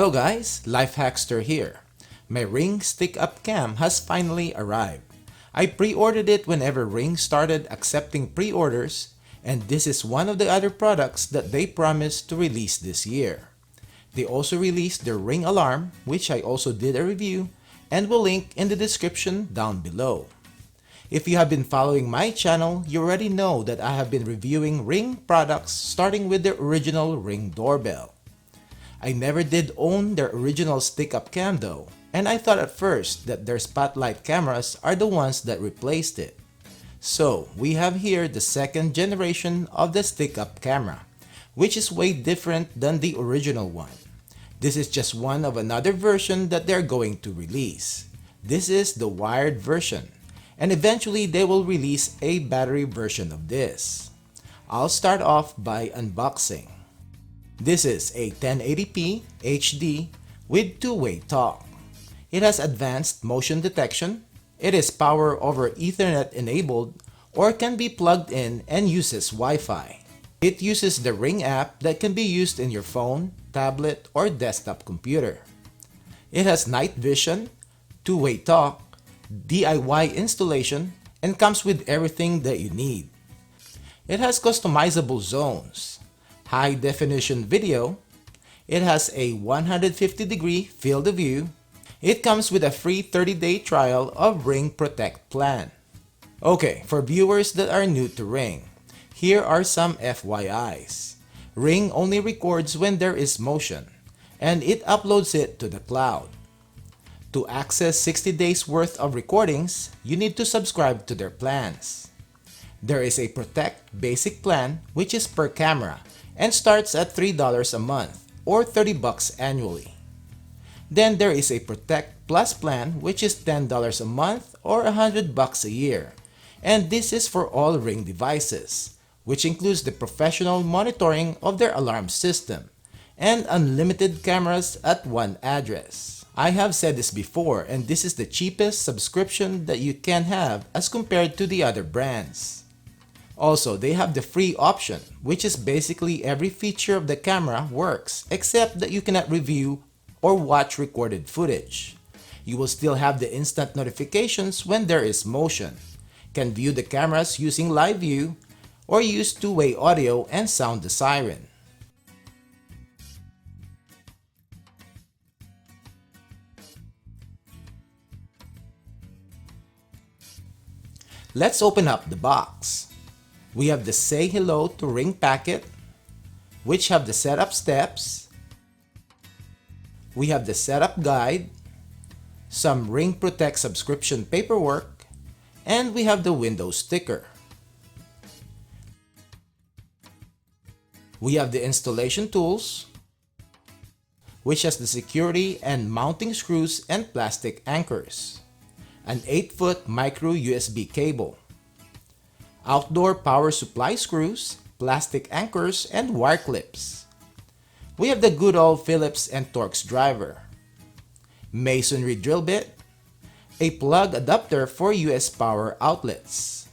Hello guys, Life Hackster here. My Ring stick-up cam has finally arrived. I pre-ordered it whenever Ring started accepting pre-orders, and this is one of the other products that they promised to release this year. They also released their Ring alarm, which I also did a review, and will link in the description down below. If you have been following my channel, you already know that I have been reviewing Ring products starting with the original Ring doorbell. I never did own their original stick-up cam though, and I thought at first that their spotlight cameras are the ones that replaced it. So we have here the second generation of the stick-up camera, which is way different than the original one. This is just one of another version that they're going to release. This is the wired version, and eventually they will release a battery version of this. I'll start off by unboxing. This is a 1080p HD with two-way talk. It has advanced motion detection. It is power over Ethernet enabled or can be plugged in and uses Wi-Fi. It uses the Ring app that can be used in your phone, tablet, or desktop computer. It has night vision, two-way talk, DIY installation, and comes with everything that you need. It has customizable zones, high definition video. It has a 150-degree field of view. It comes with a free 30-day trial of Ring Protect plan. Okay, for viewers that are new to Ring, here are some FYIs. Ring only records when there is motion, and it uploads it to the cloud. To access 60 days worth of recordings, you need to subscribe to their plans. There is a Protect Basic plan, which is per camera, and starts at $3 a month or $30 annually. Then there is a Protect Plus plan, which is $10 a month or $100 a year, and this is for all Ring devices, which includes the professional monitoring of their alarm system and unlimited cameras at one address. I have said this before, and this is the cheapest subscription that you can have as compared to the other brands. Also, they have the free option, which is basically every feature of the camera works except that you cannot review or watch recorded footage. You will still have the instant notifications when there is motion, can view the cameras using live view, or use two-way audio and sound the siren. Let's open up the box. We have the Say Hello to Ring packet, which have the setup steps. We have the setup guide, some Ring Protect subscription paperwork, and we have the Windows sticker. We have the installation tools, which has the security and mounting screws and plastic anchors, an 8-foot micro USB cable, outdoor power supply screws, plastic anchors, and wire clips. We have the good old Phillips and Torx driver, masonry drill bit, a plug adapter for US power outlets,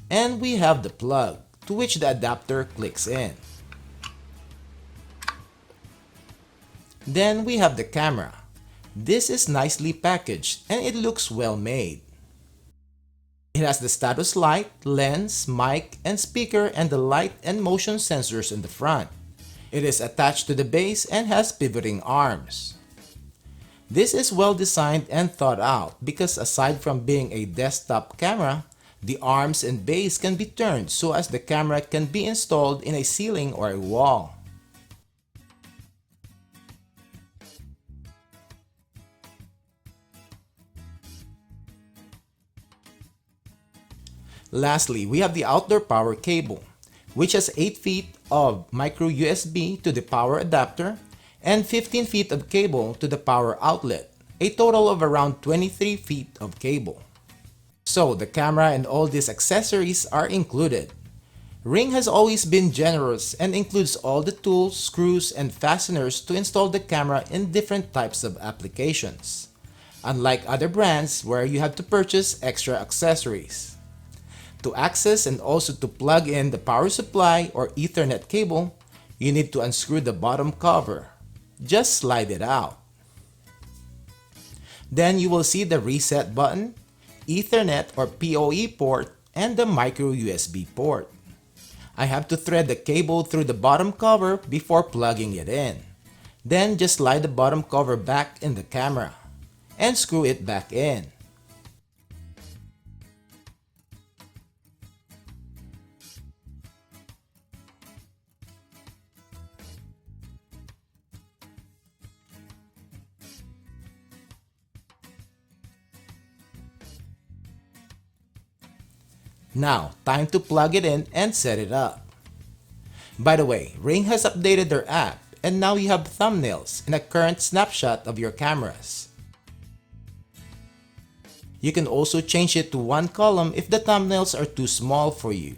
and we have the plug to which the adapter clicks in. Then we have the camera. This is nicely packaged and it looks well made. It has the status light, lens, mic, and speaker, and the light and motion sensors in the front. It is attached to the base and has pivoting arms. This is well designed and thought out because aside from being a desktop camera, the arms and base can be turned so as the camera can be installed in a ceiling or a wall. Lastly, we have the outdoor power cable, which has 8 feet of micro USB to the power adapter and 15 feet of cable to the power outlet, a total of around 23 feet of cable. So the camera and all these accessories are included. Ring has always been generous and includes all the tools, screws, and fasteners to install the camera in different types of applications, unlike other brands where you have to purchase extra accessories. To access and also to plug in the power supply or Ethernet cable, you need to unscrew the bottom cover, just slide it out. Then you will see the reset button, Ethernet or PoE port, and the micro USB port. I have to thread the cable through the bottom cover before plugging it in. Then just slide the bottom cover back in the camera and screw it back in. Now, time to plug it in and set it up. By the way, Ring has updated their app and now you have thumbnails and a current snapshot of your cameras. You can also change it to one column if the thumbnails are too small for you.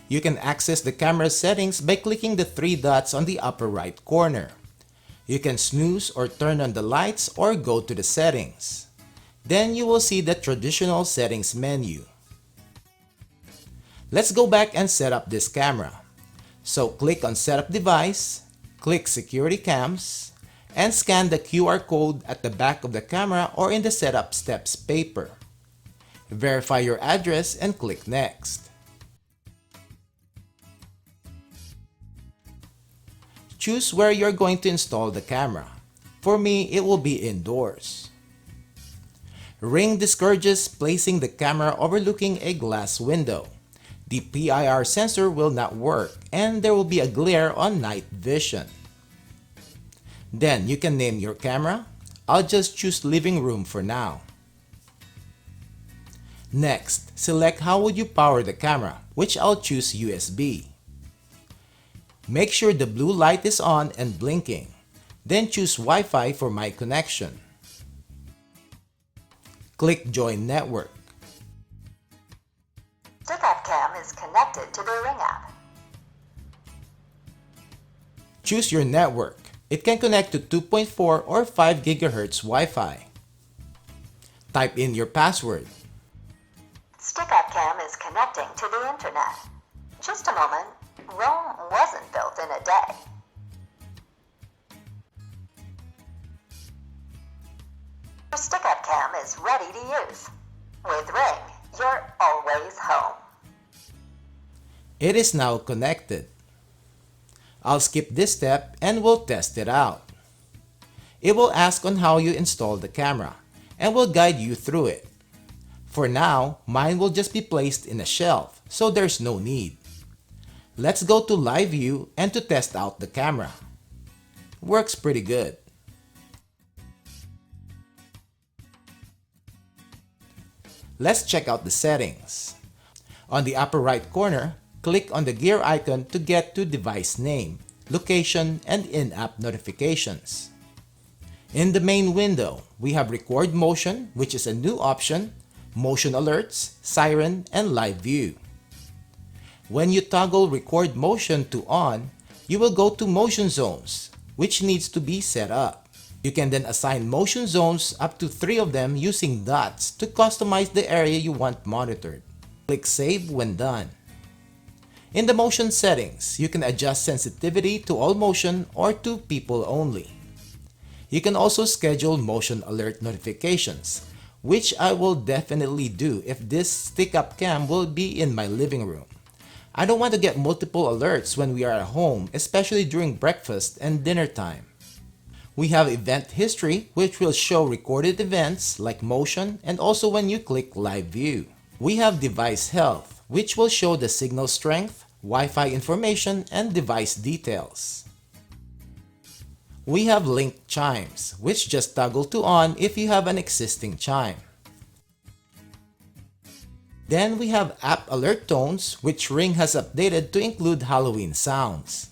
You can access the camera settings by clicking the three dots on the upper right corner. You can snooze or turn on the lights or go to the settings. Then you will see the traditional settings menu. Let's go back and set up this camera. So click on Setup Device, click Security Cams, and scan the QR code at the back of the camera or in the Setup Steps paper. Verify your address and click Next. Choose where you're going to install the camera. For me, it will be indoors. Ring discourages placing the camera overlooking a glass window. The PIR sensor will not work and there will be a glare on night vision. Then you can name your camera. I'll just choose living room for now. Next, select how would you power the camera, which I'll choose USB. Make sure the blue light is on and blinking. Then choose Wi-Fi for my connection. Click Join Network. Stick-up cam is connected to the Ring app. Choose your network. It can connect to 2.4 or 5 GHz Wi-Fi. Type in your password. Stick-up cam is connecting to the internet. Just a moment. Rome wasn't built in a day. Your stick-up cam is ready to use. With Ring, you're always home. It is now connected. I'll skip this step and we'll test it out. It will ask on how you install the camera and will guide you through it. For now, mine will just be placed in a shelf, so there's no need. Let's go to Live View and to test out the camera. Works pretty good. Let's check out the settings. On the upper right corner, click on the gear icon to get to device name, location, and in-app notifications. In the main window, we have Record Motion, which is a new option, Motion Alerts, Siren, and Live View. When you toggle Record Motion to on, you will go to Motion Zones, which needs to be set up. You can then assign motion zones up to 3 of them using dots to customize the area you want monitored. Click Save when done. In the motion settings, you can adjust sensitivity to all motion or to people only. You can also schedule motion alert notifications, which I will definitely do if this stick-up cam will be in my living room. I don't want to get multiple alerts when we are at home, especially during breakfast and dinner time. We have Event History, which will show recorded events like motion and also when you click Live View. We have Device Health, which will show the signal strength, Wi-Fi information, and device details. We have Link Chimes, which just toggle to on if you have an existing chime. Then we have App Alert Tones, which Ring has updated to include Halloween sounds.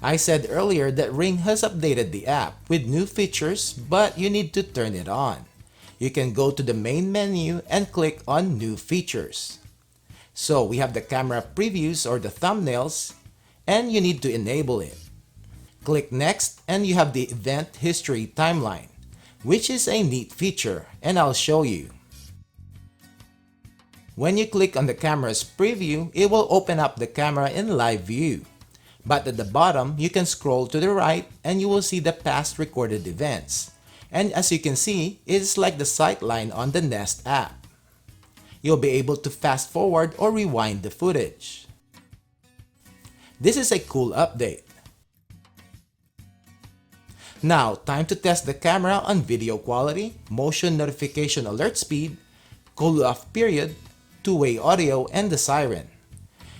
I said earlier that Ring has updated the app with new features, but you need to turn it on. You can go to the main menu and click on New Features. So we have the camera previews or the thumbnails, and you need to enable it. Click Next and you have the Event History Timeline, which is a neat feature, and I'll show you. When you click on the camera's preview, it will open up the camera in live view. But at the bottom, you can scroll to the right and you will see the past recorded events. And as you can see, it's like the sightline on the Nest app. You'll be able to fast forward or rewind the footage. This is a cool update. Now, time to test the camera on video quality, motion notification alert speed, cool off period, two-way audio, and the siren.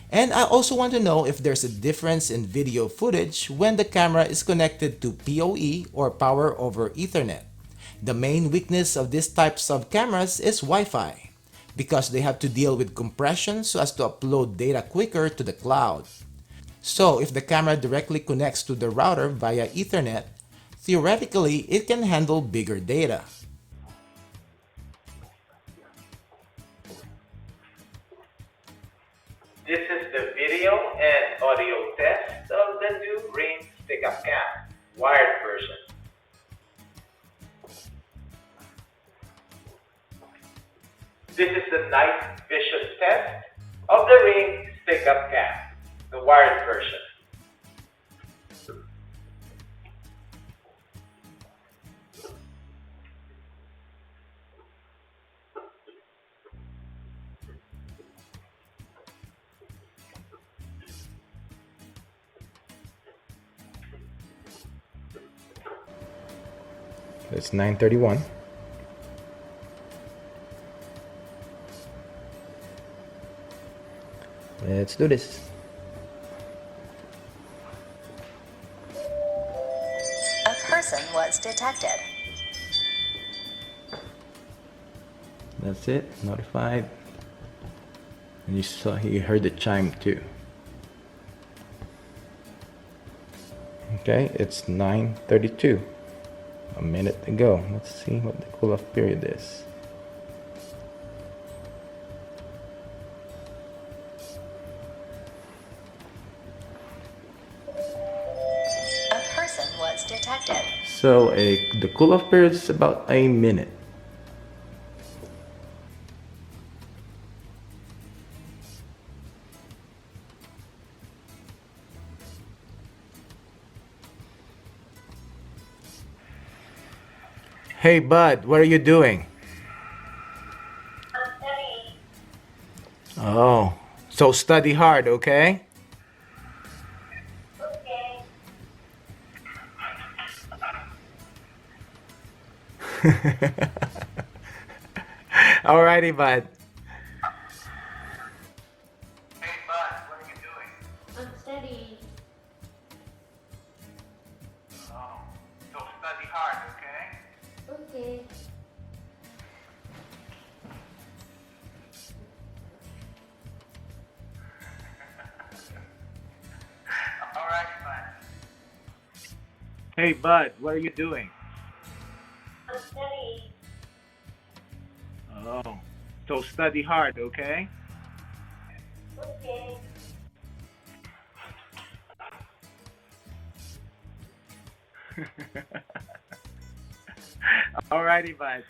And I also want to know if there's a difference in video footage when the camera is connected to PoE or Power over Ethernet. The main weakness of these types of cameras is Wi-Fi, because they have to deal with compression so as to upload data quicker to the cloud. So if the camera directly connects to the router via Ethernet, theoretically it can handle bigger data. This is the video and audio test of the new Ring Stick-Up Cam, wired version. This is the night vision test of the Ring Stick-Up Cam, the wired version. It's 9:31. Let's do this. A person was detected. That's it, notified. And you heard the chime too. Okay, it's 9:32. A minute to go. Let's see what the cool off period is. A person was detected. So the cool off period is about a minute. Hey bud, what are you doing? I'm studying. Oh, so study hard, okay? Okay. Alrighty, bud. Hey bud, what are you doing? I'm studying. Oh, so study hard, okay? Okay. Alright, bud. Hey bud, what are you doing? I'm studying. Oh, so study hard, okay? Okay. Alrighty, bud.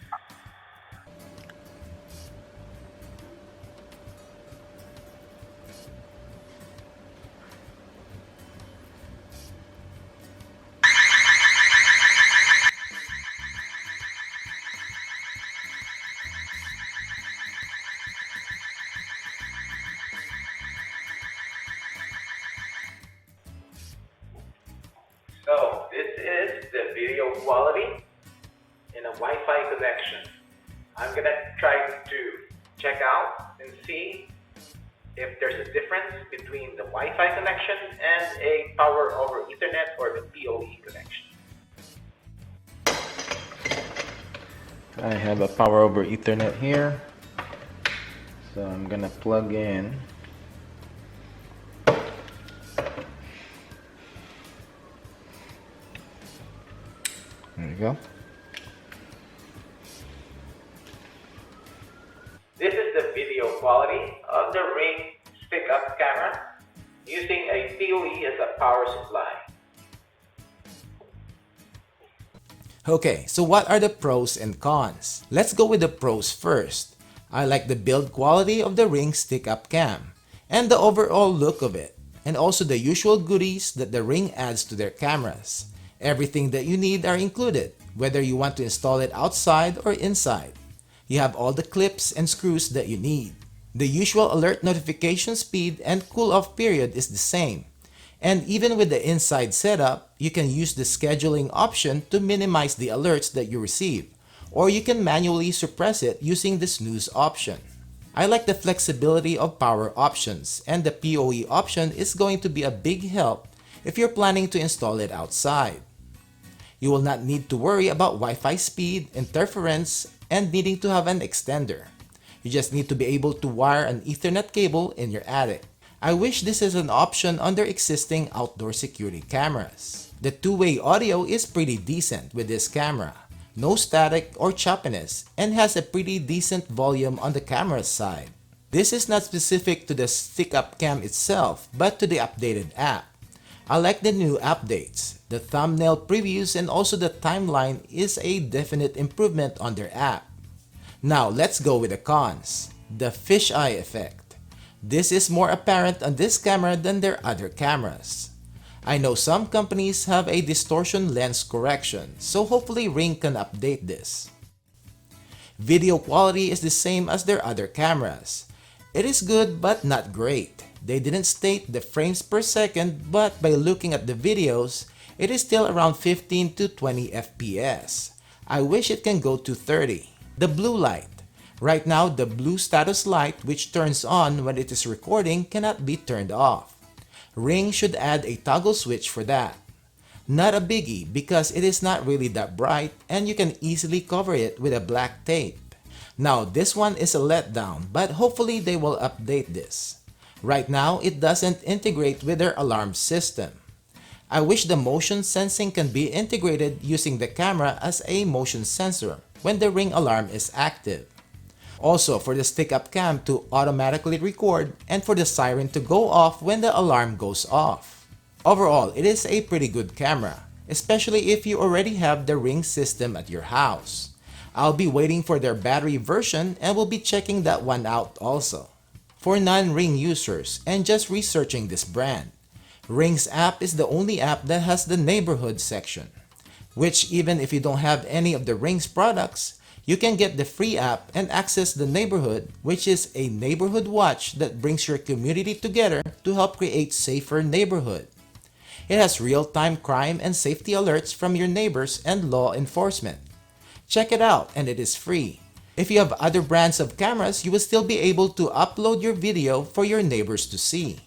So this is the video quality in a Wi-Fi connection. I'm gonna try to check out and see if there's a difference between the Wi-Fi connection and a Power over Ethernet or the PoE connection. I have a power over Ethernet here. So I'm gonna plug in. There you go. This is the video quality of the Ring Stick-Up camera using a PoE as a power supply. Okay, so what are the pros and cons? Let's go with the pros first. I like the build quality of the Ring stick-up cam and the overall look of it, and also the usual goodies that the Ring adds to their cameras. Everything that you need are included, whether you want to install it outside or inside. You have all the clips and screws that you need. The usual alert notification speed and cool-off period is the same. And even with the inside setup, you can use the scheduling option to minimize the alerts that you receive, or you can manually suppress it using the snooze option. I like the flexibility of power options, and the PoE option is going to be a big help if you're planning to install it outside. You will not need to worry about Wi-Fi speed, interference, and needing to have an extender. You just need to be able to wire an Ethernet cable in your attic. I wish this is an option under existing outdoor security cameras. The two-way audio is pretty decent with this camera. No static or choppiness, and has a pretty decent volume on the camera's side. This is not specific to the stick-up cam itself, but to the updated app. I like the new updates. The thumbnail previews and also the timeline is a definite improvement on their app. Now let's go with the cons. The fisheye effect. This is more apparent on this camera than their other cameras. I know some companies have a distortion lens correction, so hopefully Ring can update this. Video quality is the same as their other cameras. It is good but not great. They didn't state the frames per second, but by looking at the videos, it is still around 15 to 20 FPS. I wish it can go to 30. The blue light. Right now, the blue status light, which turns on when it is recording, cannot be turned off. Ring should add a toggle switch for that. Not a biggie because it is not really that bright and you can easily cover it with a black tape. Now this one is a letdown, but hopefully they will update this. Right now, it doesn't integrate with their alarm system. I wish the motion sensing can be integrated using the camera as a motion sensor when the Ring alarm is active. Also for the stick-up cam to automatically record and for the siren to go off when the alarm goes off. Overall, it is a pretty good camera, especially if you already have the Ring system at your house. I'll be waiting for their battery version and will be checking that one out also. For non-Ring users and just researching this brand, Ring's app is the only app that has the neighborhood section, which even if you don't have any of the Ring's products, you can get the free app and access the neighborhood, which is a neighborhood watch that brings your community together to help create safer neighborhood. It has real-time crime and safety alerts from your neighbors and law enforcement. Check it out and it is free. If you have other brands of cameras, you will still be able to upload your video for your neighbors to see.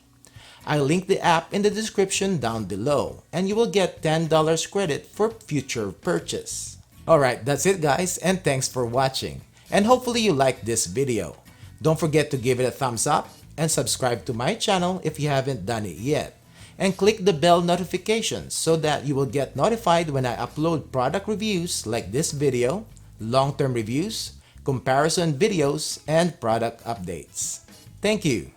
I'll link the app in the description down below and you will get $10 credit for future purchase. Alright, that's it guys, and thanks for watching. And hopefully you liked this video. Don't forget to give it a thumbs up and subscribe to my channel if you haven't done it yet. And click the bell notifications so that you will get notified when I upload product reviews like this video, long-term reviews, comparison videos, and product updates. Thank you.